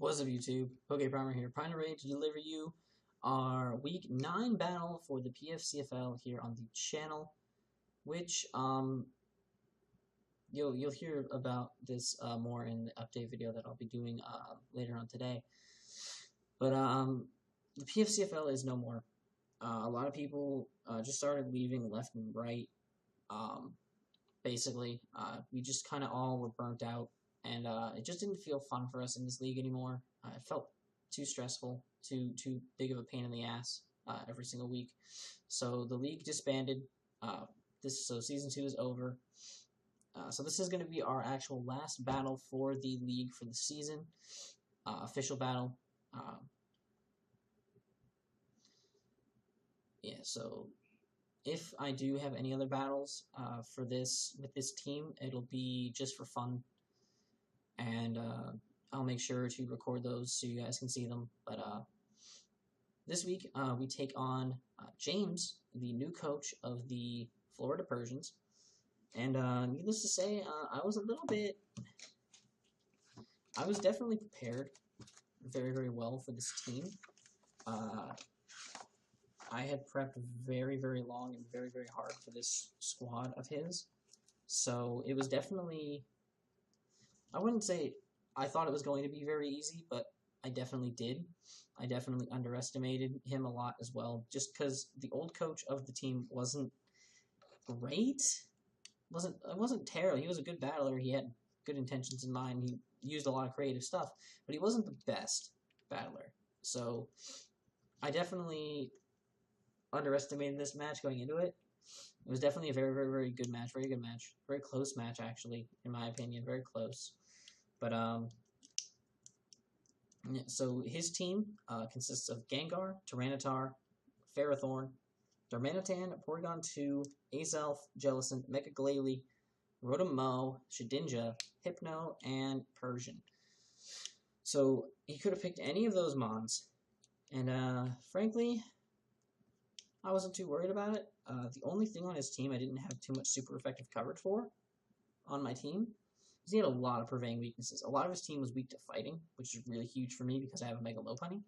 Wassup YouTube, PokePrimer here, ready to deliver you our Week 9 battle for the PFCFL here on the channel, which you'll hear about this more in the update video that I'll be doing later on today. But the PFCFL is no more. A lot of people just started leaving left and right. Basically, we just kind of all were burnt out. And it just didn't feel fun for us in this league anymore. It felt too stressful, too big of a pain in the ass every single week. So the league disbanded. So season 2 is over. So this is going to be our actual last battle for the league for the season. Official battle. Yeah. So if I do have any other battles with this team, it'll be just for fun. And I'll make sure to record those so you guys can see them. But this week we take on James, the new coach of the Florida Persians. And needless to say, I was definitely prepared very, very well for this team. I had prepped very, very long and very, very hard for this squad of his. So it was definitely... I wouldn't say I thought it was going to be very easy, but I definitely did. I definitely underestimated him a lot as well, just because the old coach of the team wasn't great. It wasn't terrible. He was a good battler. He had good intentions in mind. He used a lot of creative stuff, but he wasn't the best battler. So I definitely underestimated this match going into it. It was definitely a very, very, very good match. Very good match. Very close match, actually, in my opinion. Very close. But, yeah, so his team consists of Gengar, Tyranitar, Ferrothorn, Darmanitan, Porygon 2, Azelf, Jellicent, Mega Glalie, Rotom-Mow, Shedinja, Hypno, and Persian. So he could have picked any of those mons. And, frankly, I wasn't too worried about it. The only thing on his team I didn't have too much super effective coverage for on my team is he had a lot of purveying weaknesses. A lot of his team was weak to fighting, which is really huge for me because I have a Mega Lopunny.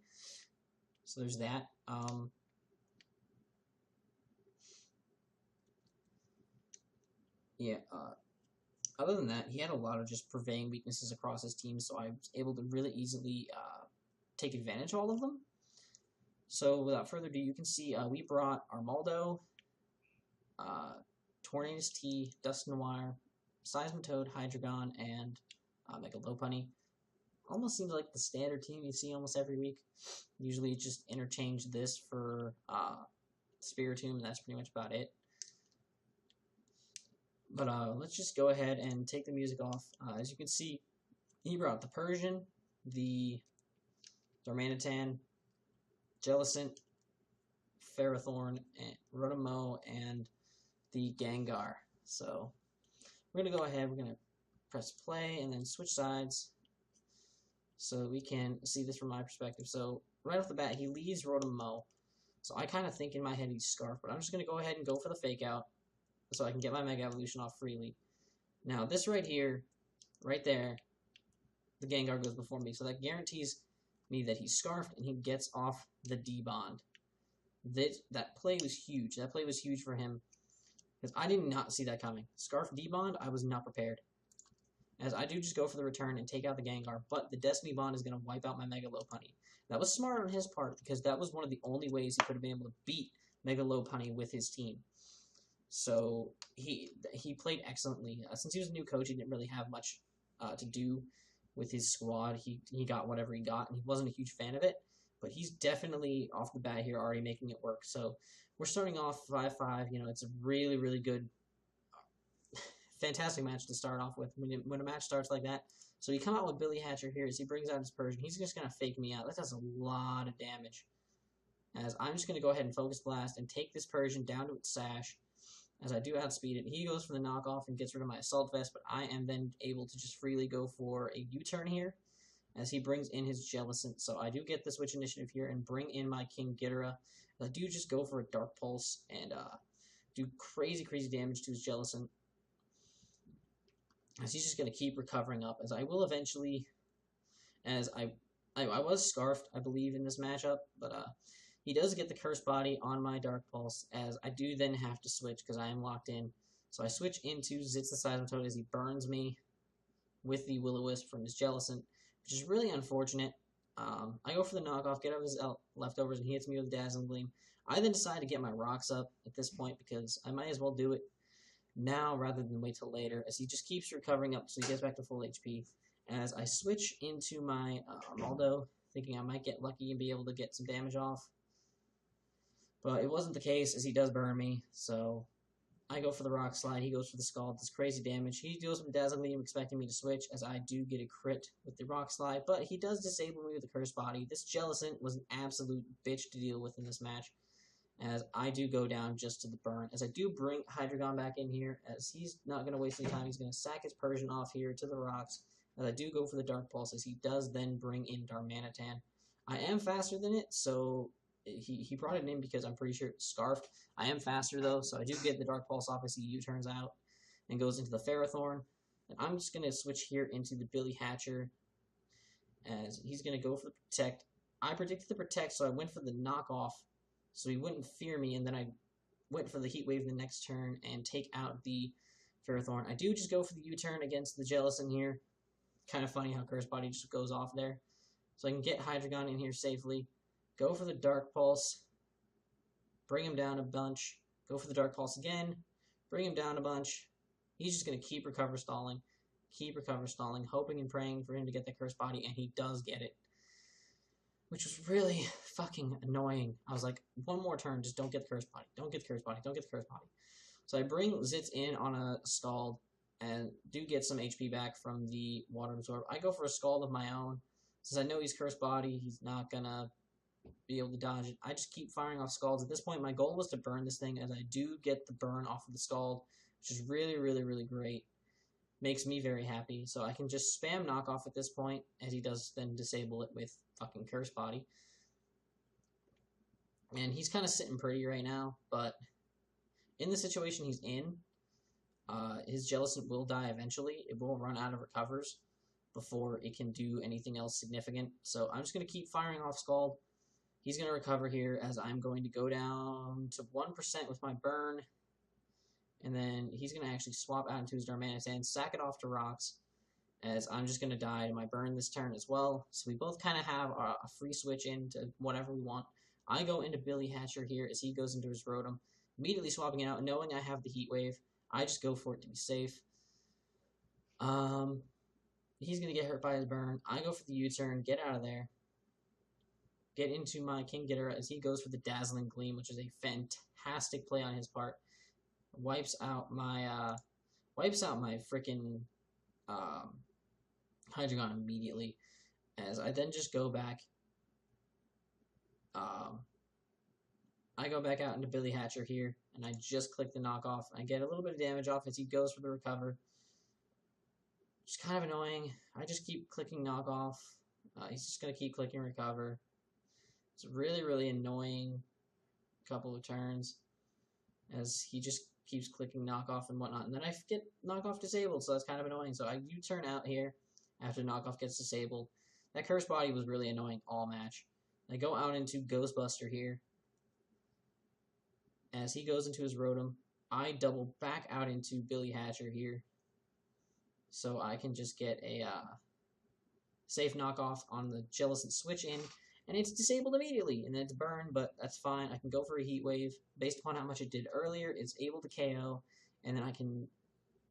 So there's that. Other than that, he had a lot of just purveying weaknesses across his team, so I was able to really easily take advantage of all of them. So without further ado, you can see we brought Armaldo, Tornadus T, Dusknoir, Seismitoad, Hydreigon, and Mega Lopunny. Almost seems like the standard team you see almost every week. Usually just interchange this for Spiritomb, and that's pretty much about it. But let's just go ahead and take the music off. As you can see, he brought the Persian, the Darmanitan, Jellicent, Ferrothorn, and Rotom-Mow, and the Gengar. So we're going to go ahead, we're going to press play and then switch sides so we can see this from my perspective. So right off the bat, he leads Rotom-Mow. So I kind of think in my head he's Scarf, but I'm just going to go ahead and go for the Fake Out so I can get my Mega Evolution off freely. Now this right here, right there, the Gengar goes before me, so that guarantees me that he's Scarfed and he gets off the D-Bond. That play was huge. That play was huge for him because I did not see that coming. Scarf D-Bond, I was not prepared. As I do just go for the return and take out the Gengar, but the Destiny Bond is going to wipe out my Mega Lopunny. That was smart on his part because that was one of the only ways he could have been able to beat Mega Lopunny with his team. So he played excellently. Since he was a new coach, he didn't really have much to do with his squad. He got whatever he got, and he wasn't a huge fan of it. But he's definitely, off the bat here, already making it work. So we're starting off 5-5. You know, it's a really, really good, fantastic match to start off with when a match starts like that. So you come out with Billy Hatcher here as he brings out his Persian. He's just going to fake me out. That does a lot of damage. As I'm just going to go ahead and Focus Blast and take this Persian down to its Sash. As I do outspeed it, he goes for the knockoff and gets rid of my Assault Vest, but I am then able to just freely go for a U-turn here as he brings in his Jellicent. So I do get the switch initiative here and bring in my King Ghidorah. I do just go for a Dark Pulse and do crazy, crazy damage to his Jellicent. As he's just going to keep recovering up, as I will eventually, as I I was scarfed, I believe, in this matchup, but he does get the Curse Body on my Dark Pulse, as I do then have to switch because I am locked in. So I switch into Zitz the Seismitoad as he burns me with the Will-O-Wisp from his Jellicent, which is really unfortunate. I go for the knockoff, get out of his leftovers, and he hits me with a Dazzling Gleam. I then decide to get my rocks up at this point because I might as well do it now rather than wait till later, as he just keeps recovering up so he gets back to full HP. As I switch into my Armaldo, thinking I might get lucky and be able to get some damage off. But it wasn't the case, as he does burn me, so I go for the Rock Slide, he goes for the Scald, does crazy damage. He deals with the Dazzling Gleam, expecting me to switch, as I do get a crit with the Rock Slide, but he does disable me with the Curse Body. This Jellicent was an absolute bitch to deal with in this match, as I do go down just to the burn, as I do bring Hydreigon back in here, as he's not going to waste any time. He's going to sack his Persian off here to the rocks, as I do go for the Dark Pulse, as he does then bring in Darmanitan. I am faster than it, so he brought it in because I'm pretty sure it's Scarfed. I am faster, though, so I do get the Dark Pulse off as he U-turns out and goes into the Ferrothorn. And I'm just going to switch here into the Billy Hatcher, as he's going to go for the Protect. I predicted the Protect, so I went for the Knockoff, so he wouldn't fear me, and then I went for the Heat Wave the next turn and take out the Ferrothorn. I do just go for the U-turn against the Jellicent here. Kind of funny how Curse Body just goes off there. So I can get Hydreigon in here safely. Go for the Dark Pulse. Bring him down a bunch. Go for the Dark Pulse again. Bring him down a bunch. He's just going to keep recover stalling. Keep recover stalling, hoping and praying for him to get the Curse Body, and he does get it. Which was really fucking annoying. I was like, one more turn, just don't get the Curse Body. Don't get the Curse Body. Don't get the Curse Body. So I bring Zitz in on a Scald, and do get some HP back from the Water Absorb. I go for a Scald of my own. Since I know he's Curse Body, he's not going to be able to dodge it. I just keep firing off Scalds. At this point, my goal was to burn this thing, as I do get the burn off of the Scald, which is really, really, really great. Makes me very happy. So I can just spam knockoff at this point, as he does then disable it with fucking Curse Body. And he's kind of sitting pretty right now, but in the situation he's in, his Jellicent will die eventually. It will run out of recovers before it can do anything else significant. So I'm just going to keep firing off Scald. He's going to recover here, as I'm going to go down to 1% with my burn. And then he's going to actually swap out into his Darmanitan, sack it off to rocks, as I'm just going to die to my burn this turn as well. So we both kind of have a free switch into whatever we want. I go into Billy Hatcher here as he goes into his Rotom, immediately swapping it out, knowing I have the Heat Wave. I just go for it to be safe. He's going to get hurt by his burn. I go for the U-turn, get out of there. Get into my King Ghidorah as he goes for the Dazzling Gleam, which is a fantastic play on his part. Wipes out my freaking Hydreigon immediately, as I then just go back. I go back out into Billy Hatcher here, and I just click the knockoff. I get a little bit of damage off as he goes for the recover. It's kind of annoying. I just keep clicking knockoff. He's just going to keep clicking recover. It's a really, really annoying couple of turns, as he just keeps clicking knockoff and whatnot. And then I get knockoff disabled, so that's kind of annoying. So I U-turn out here after knockoff gets disabled. That Curse Body was really annoying all match. I go out into Ghostbuster here. As he goes into his Rotom, I double back out into Billy Hatcher here, so I can just get a safe knockoff on the Jellicent switch in, and it's disabled immediately, and then it's burned, but that's fine. I can go for a Heat Wave. Based upon how much it did earlier, it's able to KO, and then I can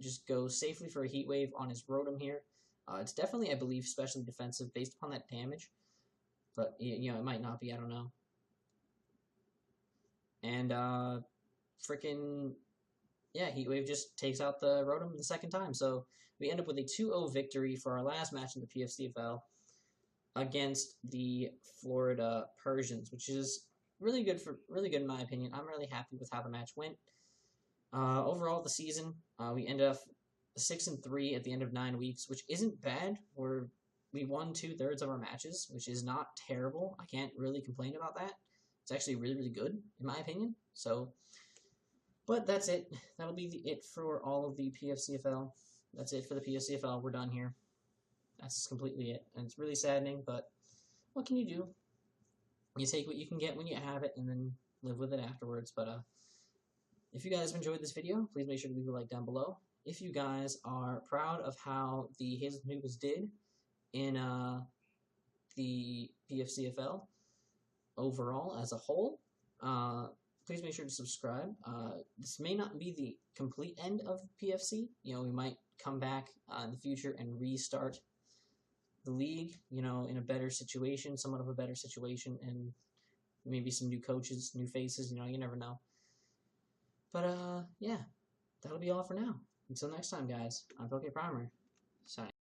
just go safely for a Heat Wave on his Rotom here. It's definitely, I believe, specially defensive based upon that damage, but, you know, it might not be, I don't know. And, yeah, Heat Wave just takes out the Rotom the second time, so we end up with a 2-0 victory for our last match in the PFCFL against the Florida Persians, which is really good in my opinion. I'm really happy with how the match went. Overall, the season, we ended up 6-3 at the end of 9 weeks, which isn't bad. We won 2/3 of our matches, which is not terrible. I can't really complain about that. It's actually really, really good, in my opinion. So, but that's it. That'll be it for all of the PFCFL. That's it for the PFCFL. We're done here. That's completely it. And it's really saddening, but what can you do? You take what you can get when you have it, and then live with it afterwards. But if you guys have enjoyed this video, please make sure to leave a like down below. If you guys are proud of how the Hazleton Hoopas did in the PFCFL overall as a whole, please make sure to subscribe. This may not be the complete end of PFC. You know, we might come back in the future and restart the league, you know, in a better situation, somewhat of a better situation, and maybe some new coaches, new faces, you know, you never know. But, yeah, that'll be all for now. Until next time, guys, I'm PokePrimer, signing.